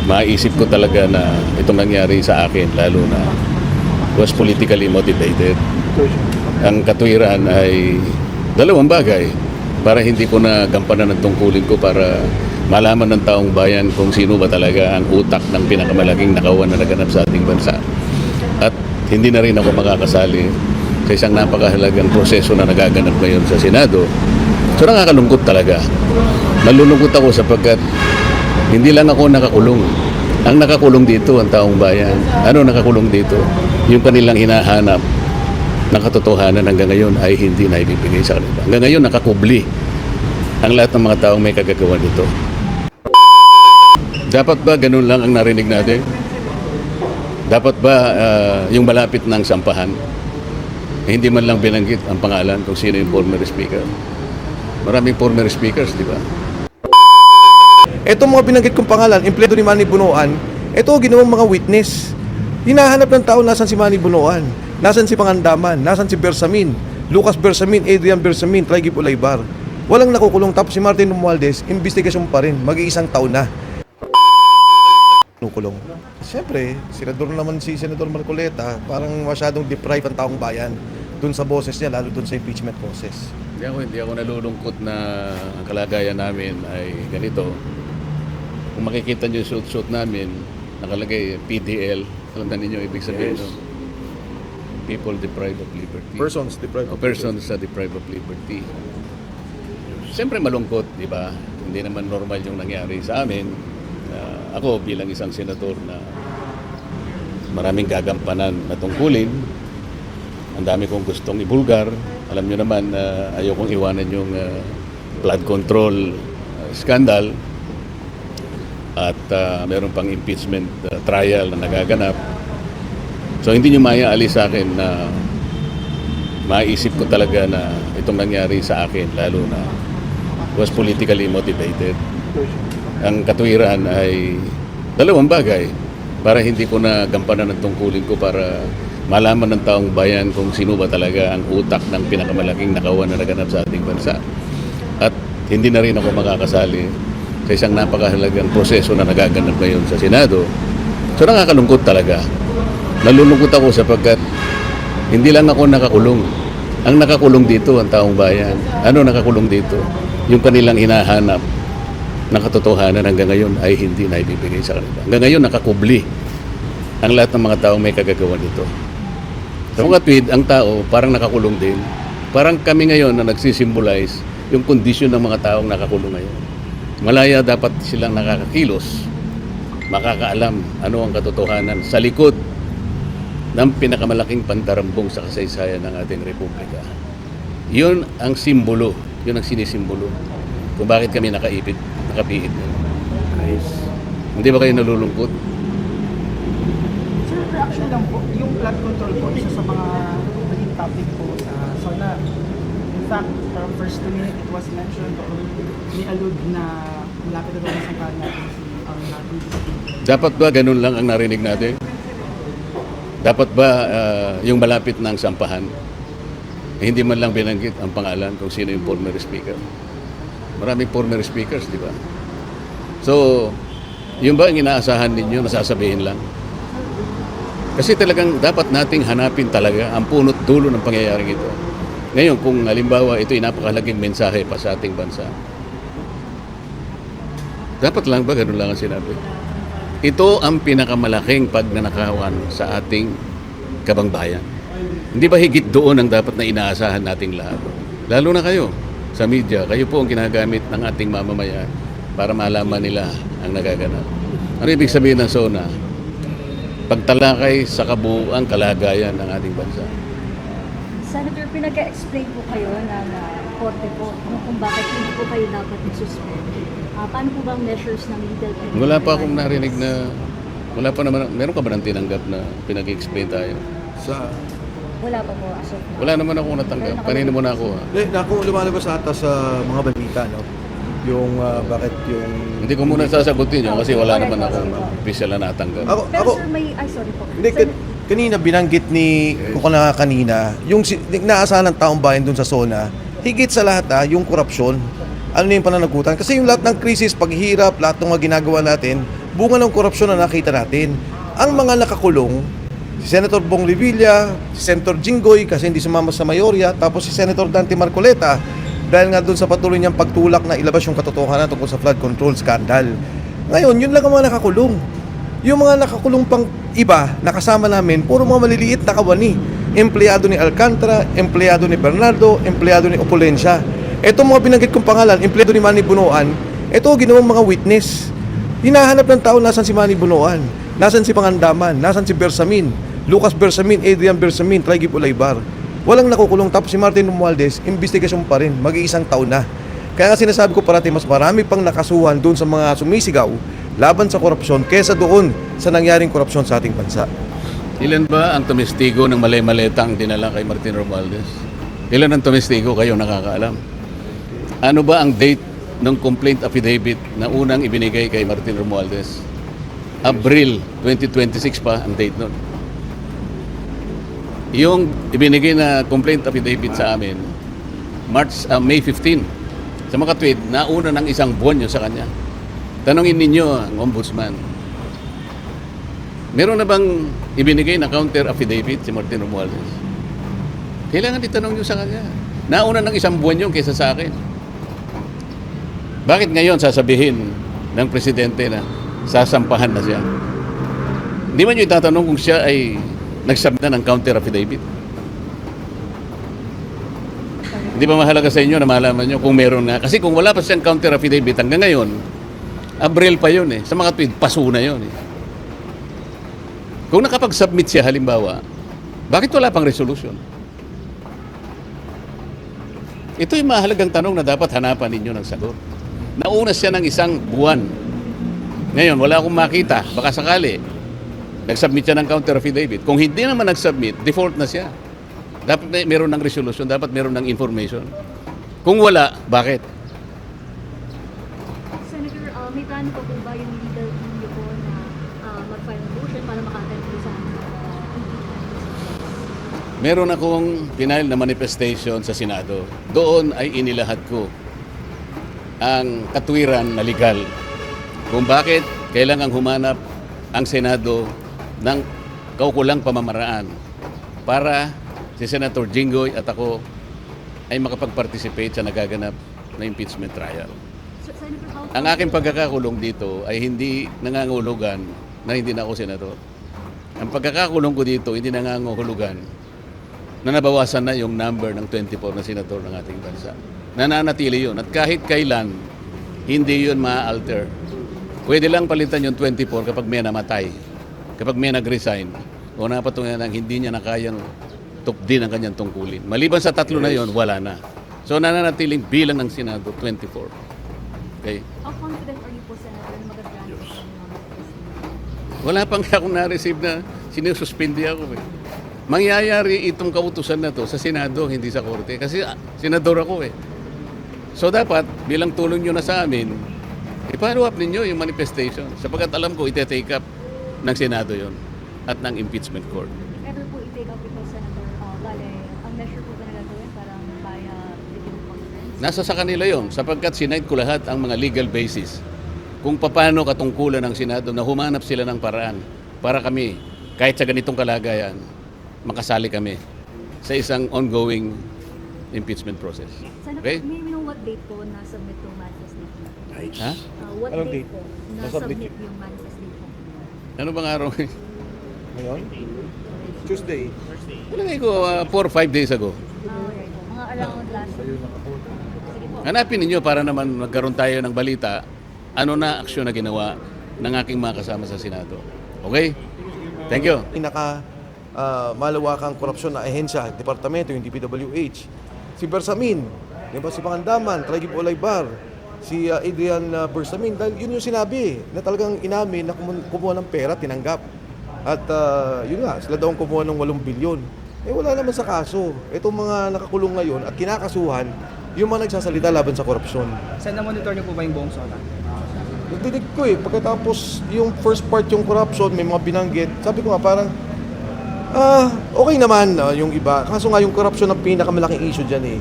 maisip ko talaga na itong nangyari sa akin, lalo na was politically motivated. Ang katwiran ay dalawang bagay para hindi ko na gampanan ng tungkulin ko para malaman ng taong bayan kung sino ba talaga ang utak ng pinakamalaking nakawan na naganap sa ating bansa. At hindi na rin ako makakasali sa isang napakahalagang proseso na nagaganap ngayon sa Senado. So nakakalungkot talaga. Malulungkot ako sapagkat hindi lang ako nakakulong. Ang nakakulong dito ang taong bayan. Ano nakakulong dito? Yung kanilang hinahanap ng katotohanan hanggang ngayon ay hindi na ibibigay sa kanila. Hanggang ngayon nakakubli ang lahat ng mga taong may kagagawa dito. Dapat ba ganun lang ang narinig natin? Dapat ba yung malapit ng sampahan, hindi man lang binanggit ang pangalan kung sino yung former speaker? Maraming former speakers, di ba? Etong mga binanggit kong pangalan, empleyado ni Manny Bunuan, ito ginawang mga witness. Hinahanap ng tao nasan si Manny Bunuan, nasan si Pangandaman, nasan si Bersamin, Lucas Bersamin, Adrian Bersamin, Traigip Ulaybar. Walang nakukulong, tapos si Martin Romualdez, investigasyon pa rin, mag-iisang taon na. Nakukulong. Siyempre, senador naman si Senador Marcoleta, parang masyadong deprived ang taong bayan dun sa boses niya, lalo dun sa impeachment process. Hindi ako nalulungkot na ang kalagayan namin ay ganito. Kung makikita niyo yung suit namin, nakalagay PDL. Alam na ninyo ibig sabihin, Yes. no? People deprived of liberty. Persons deprived of Persons deprived of liberty. Siyempre malungkot, di ba? Hindi naman normal yung nangyari sa amin. Ako bilang isang senador na maraming gagampanan na tungkulin, ang dami kong gustong ibulgar. Alam nyo naman, ayaw kong iwanan yung flood control scandal at meron pang impeachment trial na nagaganap. So hindi nyo maaalis sa akin na maisip ko talaga na itong nangyari sa akin, lalo na was politically motivated. Ang katwiran ay dalawang bagay para hindi ko na gampanan ng tungkulin ko para malaman ng taong bayan kung sino ba talaga ang utak ng pinakamalaking nakawan na naganap sa ating bansa. At hindi na rin ako makakasali sa isang napakahalagang proseso na nagaganap ngayon sa Senado. So nakakalungkot talaga. Nalulungkot ako sapagkat hindi lang ako nakakulong. Ang nakakulong dito ang taong bayan. Ano nakakulong dito? Yung kanilang hinahanap ng katotohanan hanggang ngayon ay hindi na ibibigay sa kanila. Hanggang ngayon nakakubli ang lahat ng mga taong may kagagawa dito. Sa mga tweet, ang tao parang nakakulong din. Parang kami ngayon na nagsisimbolize yung kondisyon ng mga taong nakakulong ngayon. Malaya dapat silang nakakakilos, makakaalam ano ang katotohanan sa likod ng pinakamalaking pandarambong sa kasaysayan ng ating republika. Yun ang simbolo, yun ang sinisimbolo kung bakit kami nakapiit. Hindi ba kayo nalulungkot? Sir, reaction lang po, yung flood control po, isa sa mga naging topic po sa SONA. In fact, from first to minute, it was mentioned or ni-allude na malapit na daw sa sangkaan natin si ang natin. Dapat ba ganun lang ang narinig natin? Dapat ba yung malapit ng sampahan, hindi man lang binanggit ang pangalan kung sino yung former speaker? Maraming former speakers, di ba? So, yun ba ang inaasahan ninyo na sasabihin lang? Kasi talagang dapat nating hanapin talaga ang punot dulo ng pangyayaring ito. Ngayon, kung halimbawa ito ay napakahalagang mensahe pa sa ating bansa, dapat lang ba ganun lang ang sinabi? Ito ang pinakamalaking pagnanakawan sa ating kabangbayan. Hindi ba higit doon ang dapat na inaasahan nating lahat? Lalo na kayo sa media, kayo po ang ginagamit ng ating mamamayan para malaman nila ang nagaganap. Ano ibig sabihin ng SONA? Pagtalakay sa kabuuang kalagayan ng ating bansa. Senator, pinag-explain po kayo ng korte po kung bakit hindi po kayo dapat i-suspend. Paano po bang measures ng legal? Wala pa akong narinig na, wala pa naman, meron ka ba nang tinanggap na pinag-explain tayo? Wala pa po as of now. Wala naman ako natanggap. Kanina mo na ako. Naku, lumalabas ata sa mga balita, no? Yung bakit yung... Hindi ko muna sasagutin yun kasi wala naman akong official na natanggap. Pero sir, may... Ay, sorry po. Hindi, kanina binanggit ni Kuko kanina, yung naasahan ng taong bayan dun sa SONA, higit sa lahat yung korupsyon. Ano yung pananagutan? Kasi yung lahat ng krisis, paghihirap, lahat ng mga ginagawa natin, bunga ng korupsyon na nakita natin. Ang mga nakakulong, si Senator Bong Revilla, si Senator Jinggoy kasi hindi sumama sa mayorya, tapos si Senator Dante Marcoleta dahil nga doon sa patuloy niyang pagtulak na ilabas yung katotohanan tungkol sa flood control scandal. Ngayon, yun lang ang mga nakakulong. Yung mga nakakulong pang iba, nakasama namin, puro mga maliliit na kawani. Empleyado ni Alcantara, empleyado ni Bernardo, empleyado ni Opulencia. Etong mga binanggit kong pangalan, empleyado ni Manny Bunuan, ito ginawang mga witness. Hinahanap ng tao nasan si Manny Bunuan, nasan si Pangandaman, nasan si Bersamin, Lucas Bersamin, Adrian Bersamin, Traigip Ulaybar. Walang nakukulong, tapos si Martin Romualdez, investigasyon pa rin, mag-iisang taon na. Kaya nga sinasabi ko parati, mas marami pang nakasuhan doon sa mga sumisigaw laban sa korupsyon kesa doon sa nangyaring korupsyon sa ating bansa. Ilan ba ang tumestigo ng malay-maletang dinala kay Martin Romualdez? Ilan ang tumestigo kayo nakakaalam? Ano ba ang date ng complaint affidavit na unang ibinigay kay Martin Romualdez? Abril 2026 pa ang date nun. Yung ibinigay na complaint affidavit sa amin, May 15. Sa mga tweet, nauna ng isang buwan yun sa kanya. Tanungin ninyo ang ombudsman. Meron na bang ibinigay na counter affidavit si Martin Romualdez? Kailangan itanong nyo sa kanya. Nauna ng isang buwan yun kaysa sa akin. Bakit ngayon sasabihin ng presidente na sasampahan na siya? Hindi man nyo itatanong kung siya ay nagsubmit na ng counter affidavit. Hindi ba mahalaga sa inyo na malaman nyo kung meron na? Kasi kung wala pa siyang counter affidavit hanggang ngayon, Abril pa yun eh. Sa mga tweet, paso na yun eh. Kung nakapag-submit siya halimbawa, bakit wala pang resolution? Ito yung mahalagang tanong na dapat hanapan ninyo ng sagot. Nauna siya ng isang buwan. Ngayon, wala akong makita. Baka sakali, nag-submit siya ng counter affidavit. Kung hindi naman nag-submit, default na siya. Dapat meron ng resolution, dapat meron ng information. Kung wala, bakit? Senator, may plano pa po ba yung legal team niyo po na mag-file ng motion para maka-attend po sa Meron akong final na manifestation sa Senado. Doon ay inilahad ko ang katwiran na legal kung bakit kailangang humanap ang Senado ng kaukulang pamamaraan para si Senator Jinggoy at ako ay makapag-participate sa nagaganap na impeachment trial. Senator, how Ang aking pagkakakulong dito ay hindi nangangahulugan na hindi na ako senador. Ang pagkakakulong ko dito hindi nangangahulugan na nabawasan na yung number ng 24 na senador ng ating bansa. Nananatili yun. At kahit kailan, hindi yun ma-alter. Pwede lang palitan yung 24 kapag may namatay, kapag may nag-resign, o napatungan ng hindi niya na kayang tukdin ang kanyang tungkulin. Maliban sa tatlo na yon, wala na. So nananatiling bilang ng Senado, 24. Okay? how confident are you po, Senator, na mag-grant po sa mga Wala pang akong na-receive na sinususpindi ako eh. Mangyayari itong kautusan na to sa Senado, hindi sa Korte. Kasi senador ako eh. So dapat, bilang tulong nyo na sa amin, i-follow up ninyo yung manifestation. Sapagkat alam ko, ite-take up ng Senado yon at ng impeachment court. ever po i-take up ito, Senator, bale, ang measure po ba na gagawin parang via video conference? Nasa sa kanila yon sapagkat sinight ko lahat ang mga legal basis kung paano katungkulan ng Senado na humanap sila ng paraan para kami, kahit sa ganitong kalagayan, makasali kami sa isang ongoing impeachment process. Senator, Okay? may you know what date po na-submit yung manifest date? Ha? What Anong date date? po Na-submit na-submit yung manifest date po? Ano bang araw? Ngayon? Tuesday. Palagay ko 4 or 5 days ago. Okay po. Mga around last week. Sige po. Hanapin ninyo para naman magkaroon tayo ng balita ano na aksyon na ginawa ng aking mga kasama sa Senado. Okay? Thank you. Malawakang korupsyon na ahensya, departamento, yung DPWH. Si Bersamin, di ba, si Pangandaman, Traigip Ulaybar, si Adrian Bersamin, dahil yun yung sinabi na talagang inamin na kumuha ng pera, tinanggap. At yun nga, sila daw ang kumuha ng 8 bilyon. Eh wala naman sa kaso. Itong mga nakakulong ngayon at kinakasuhan, yung mga nagsasalita laban sa korupsyon. Saan na-monitor niyo po ba yung buong SONA? Nagdidig ko eh, pagkatapos yung first part yung corruption, may mga binanggit, sabi ko nga parang, okay naman yung iba. Kaso nga yung corruption ang pinakamalaking issue dyan eh.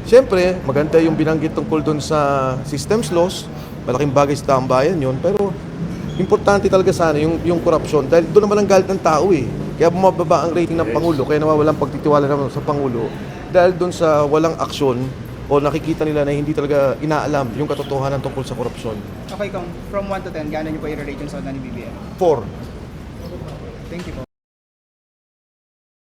Siyempre, maganda yung binanggit tungkol doon sa systems laws, malaking bagay sa taong bayan yun, pero importante talaga sana yung korupsyon dahil doon naman ang galit ng tao eh. Kaya bumababa ang rating ng Pangulo, kaya nawawalan pagtitiwala naman sa Pangulo dahil doon sa walang aksyon o nakikita nila na hindi talaga inaalam yung katotohanan tungkol sa korupsyon. Okay, Kong, from 1 to 10, gaano niyo po i-rate yung SONA ni BBM? 4. Thank you po.